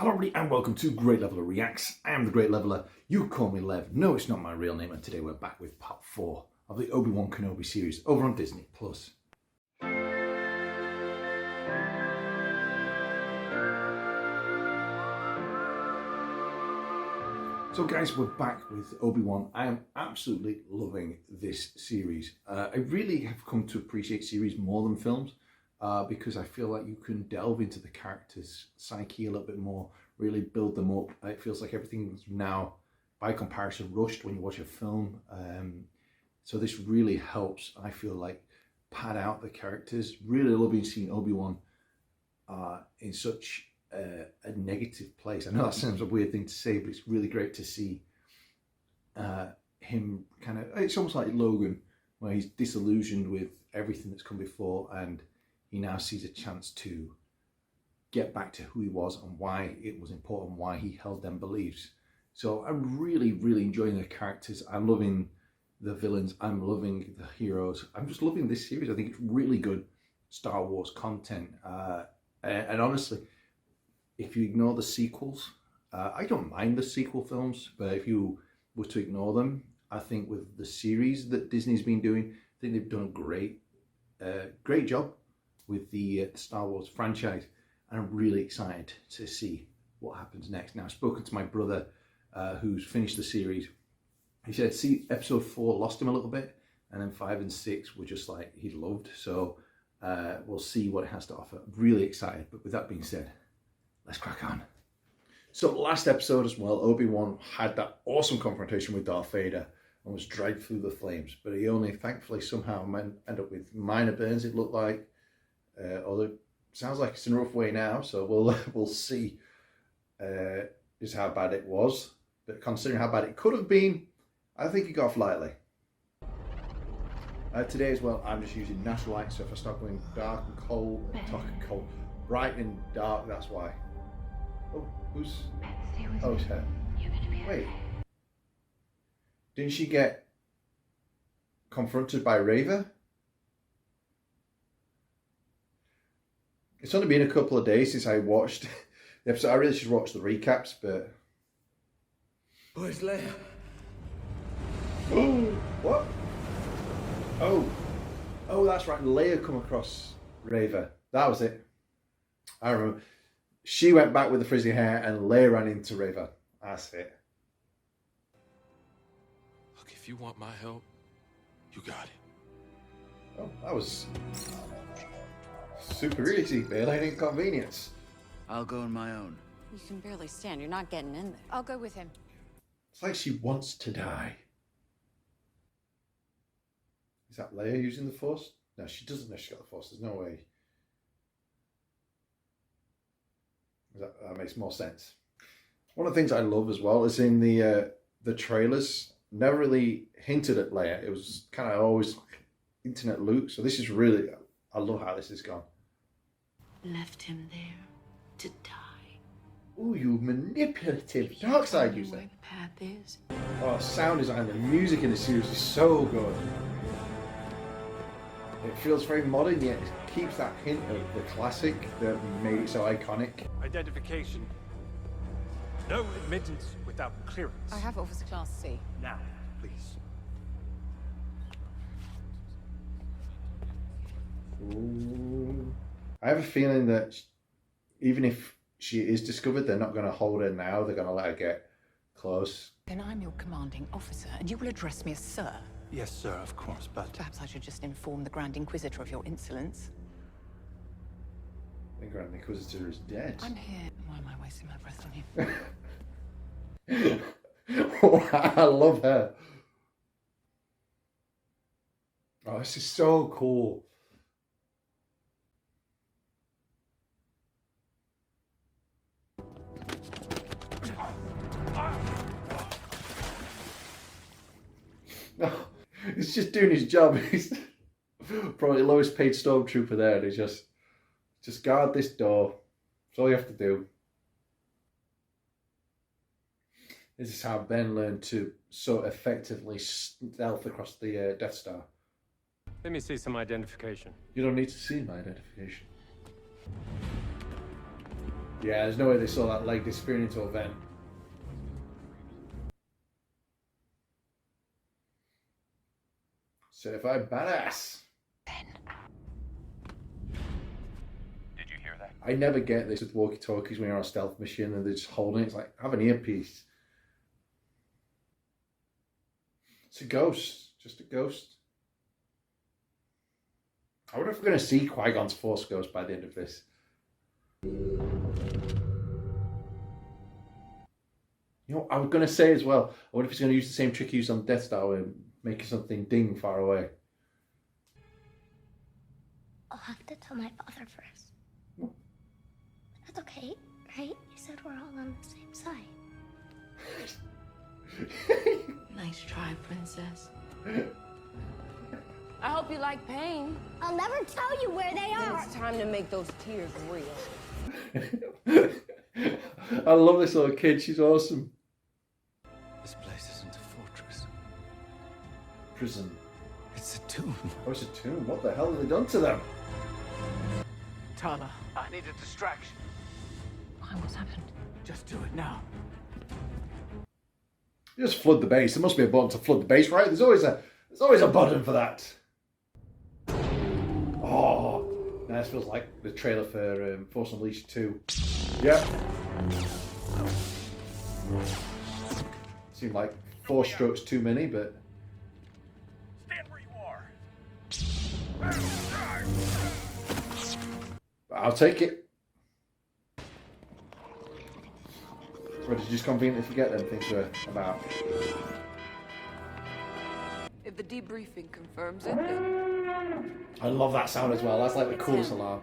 Hello everybody and welcome to Great Leveler Reacts. I am the Great Leveler. You call me Lev. No, it's not my real name, and today we're back with part 4 of the Obi Wan Kenobi series over on Disney+. So guys, we're back with Obi-Wan. I am absolutely loving this series. I really have come to appreciate series more than films. Because I feel like you can delve into the character's psyche a little bit more, really build them up. It feels like everything's now, by comparison, rushed when you watch a film. So this really helps, I feel like, pad out the characters. Really loving seeing Obi-Wan in such a negative place. I know that sounds a weird thing to say, but it's really great to see him kind of, it's almost like Logan, where he's disillusioned with everything that's come before, and he now sees a chance to get back to who he was and why it was important, why he held them beliefs. So I'm really enjoying the characters. I'm loving the villains. I'm loving the heroes. I'm just loving this series. I think it's really good Star Wars content. And honestly, if you ignore the sequels, I don't mind the sequel films, but if you were to ignore them, I think with the series that Disney's been doing, I think they've done a great job with the Star Wars franchise, and I'm really excited to see what happens next. Now, I've spoken to my brother who's finished the series. He said, see, episode 4 lost him a little bit, and then 5 and 6 were just like he loved. So we'll see what it has to offer. Really excited, but with that being said, let's crack on. So last episode as well, Obi-Wan had that awesome confrontation with Darth Vader and was dragged through the flames, but he only thankfully somehow ended up with minor burns, it looked like. Although it sounds like it's in a rough way now, so we'll see just how bad it was. But considering how bad it could have been, I think he got off lightly. Today as well, I'm just using natural light, so if I start going dark and cold, bright and dark, that's why. Oh, who's? Oh, it's her. Wait, didn't she get confronted by Reva? It's only been a couple of days since I watched the episode. I really should watch the recaps, but... Where's Leia? Oh, what? Oh, that's right. Leia come across Reva. That was it. I remember. She went back with the frizzy hair and Leia ran into Reva. That's it. Look, if you want my help, you got it. Oh, that was... super easy, Bailey. Inconvenience. I'll go on my own. You can barely stand. You're not getting in there. I'll go with him. It's like she wants to die. Is that Leia using the Force? No, she doesn't know she's got the Force. There's no way. That makes more sense. One of the things I love as well is in the trailers, never really hinted at Leia. It was kind of always internet Luke. So this is really, I love how this has gone. Left him there to die. Ooh, you manipulative dark side user. Where the path is. Oh, sound design, the music in the series is so good. It feels very modern, yet it keeps that hint of the classic that made it so iconic. Identification. No admittance without clearance. I have Officer Class C. Now, please. Ooh. I have a feeling that even if she is discovered, they're not going to hold her now. They're going to let her get close. Then I'm your commanding officer, and you will address me as Sir. Yes, sir, of course, but... Perhaps I should just inform the Grand Inquisitor of your insolence. The Grand Inquisitor is dead. I'm here. Why am I wasting my breath on you? I love her. Oh, this is so cool. No, he's just doing his job. He's probably the lowest paid stormtrooper there, and he's just guard this door. That's all you have to do. This is how Ben learned to so effectively stealth across the Death Star. Let me see some identification. You don't need to see my identification. Yeah, there's no way they saw that leg disappearing into a vent. Certified badass. Did you hear that? I never get this with walkie-talkies when you're on a stealth mission and they're just holding it. It's like, have an earpiece. It's a ghost. Just a ghost. I wonder if we're going to see Qui-Gon's Force Ghost by the end of this. You know, I was going to say as well, I wonder if he's going to use the same trick he used on Death Star and making something ding far away. I'll have to tell my father first. That's okay, right? You said we're all on the same side. Nice try, princess. I hope you like pain. I'll never tell you where they Then are. it's time to make those tears real. I love this little kid. She's awesome. This place isn't a fortress. Prison. It's a tomb. Oh, it's a tomb. What the hell have they done to them? Tala, I need a distraction. why? What's happened? Just do it now. You just flood the base. There must be a button to flood the base, right? There's always a button for that. Oh, now this feels like the trailer for Force Unleashed 2. Yep. Seemed like 4 strokes too many, but Stand where you are. I'll take it. Or did you just conveniently forget them things were about? If the debriefing confirms it, then I love that sound as well. That's like the coolest alarm.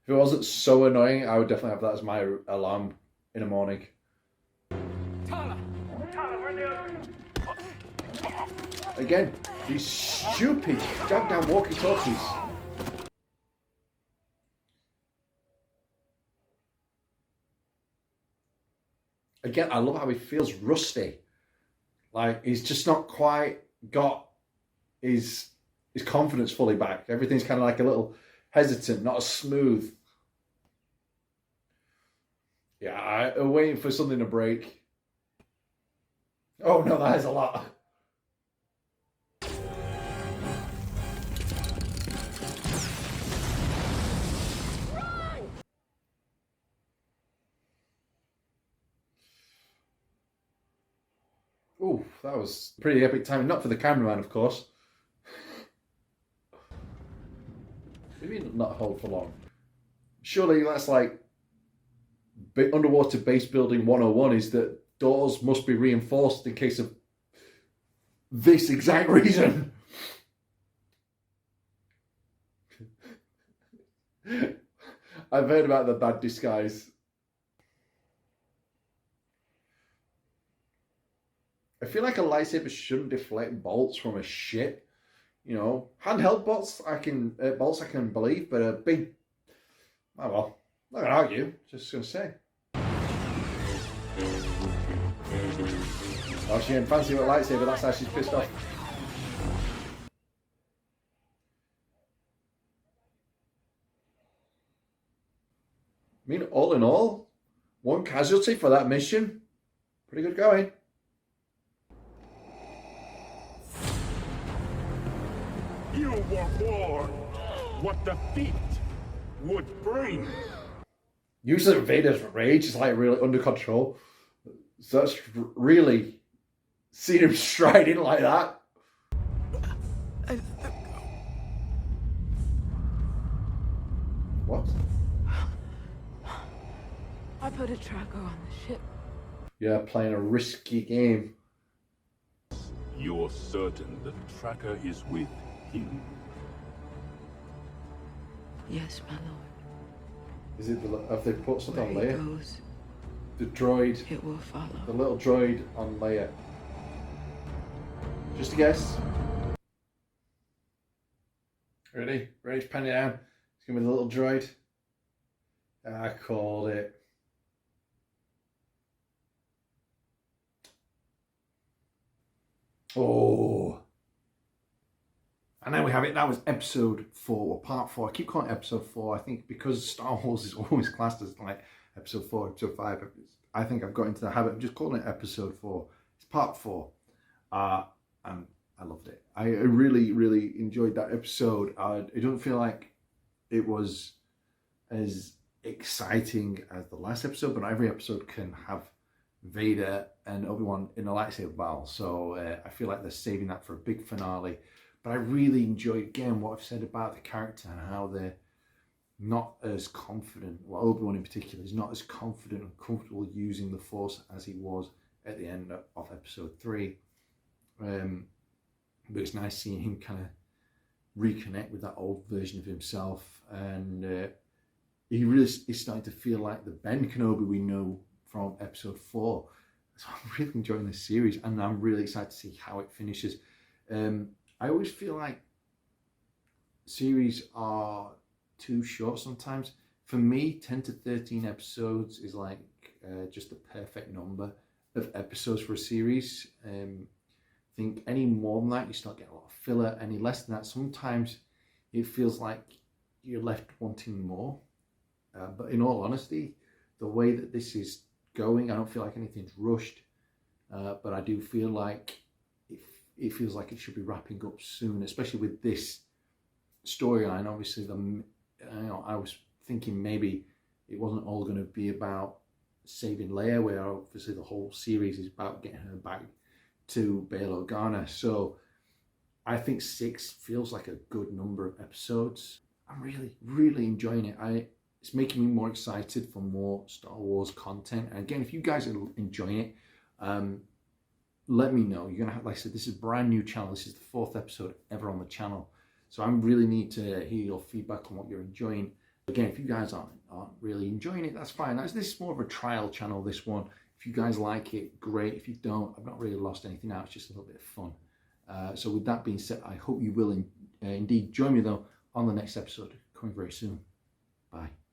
If it wasn't so annoying, I would definitely have that as my alarm in the morning. Tala, where are the others? Again, these stupid goddamn walkie-talkies. Again, I love how he feels rusty. Like, he's just not quite got his confidence fully back. Everything's kind of like a little hesitant, not as smooth. Yeah, I'm waiting for something to break. Oh no, that is a lot. Ooh, that was pretty epic timing. Not for the cameraman, of course. Maybe not hold for long. Surely that's like underwater base building 101 is that doors must be reinforced in case of this exact reason. I've heard about the bad disguise. I feel like a lightsaber shouldn't deflect bolts from a ship. You know, handheld bolts I can believe, but a big, oh well, not gonna argue. Just gonna say. Oh, she ain't fancy with a lightsaber. That's how she's pissed off. I mean, all in all, 1 casualty for that mission. Pretty good going. You were born what the feet would bring. Use of Vader's rage is like really under control. So that's really seeing him stride in like that. What? I put a tracker on the ship. Yeah, playing a risky game. You're certain the tracker is with him? Yes, my lord. Is it have they put something Where on he Leia? goes, The droid, it will follow. the little droid on Leia. Just a guess. Ready? Ready to pan it down. It's gonna be the little droid. I called it. Oh. And there we have it. That was episode 4, or part 4. I keep calling it episode 4. I think because Star Wars is always classed as like episode 4, episode 5. I think I've got into the habit of just calling it episode 4. It's part 4. And I loved it. I really, really enjoyed that episode. It doesn't feel like it was as exciting as the last episode, but every episode can have Vader and Obi-Wan in a lightsaber battle. So I feel like they're saving that for a big finale. But I really enjoyed, again, what I've said about the character and how they're not as confident. Well, Obi-Wan in particular is not as confident and comfortable using the Force as he was at the end of episode 3. But it's nice seeing him kind of reconnect with that old version of himself, and he really is starting to feel like the Ben Kenobi we know from episode 4. So I'm really enjoying this series, and I'm really excited to see how it finishes. I always feel like series are too short sometimes. For me, 10 to 13 episodes is like just the perfect number of episodes for a series. I think any more than that, you start getting a lot of filler. Any less than that, sometimes it feels like you're left wanting more. But in all honesty, the way that this is going, I don't feel like anything's rushed. But I do feel like it feels like it should be wrapping up soon, especially with this storyline. Obviously, I was thinking maybe it wasn't all going to be about saving Leia, where obviously the whole series is about getting her back to Bail Organa. So I think 6 feels like a good number of episodes. I'm really, really enjoying it. It's making me more excited for more Star Wars content. And again, if you guys are enjoying it, let me know. You're gonna have, like I said, this is a brand new channel. This is the 4th episode ever on the channel. So I really need to hear your feedback on what you're enjoying. Again, if you guys aren't really enjoying it, that's fine. This is more of a trial channel, this one. If you guys like it, great. If you don't, I've not really lost anything out. It's just a little bit of fun. So with that being said, I hope you will indeed join me, though, on the next episode, coming very soon. Bye.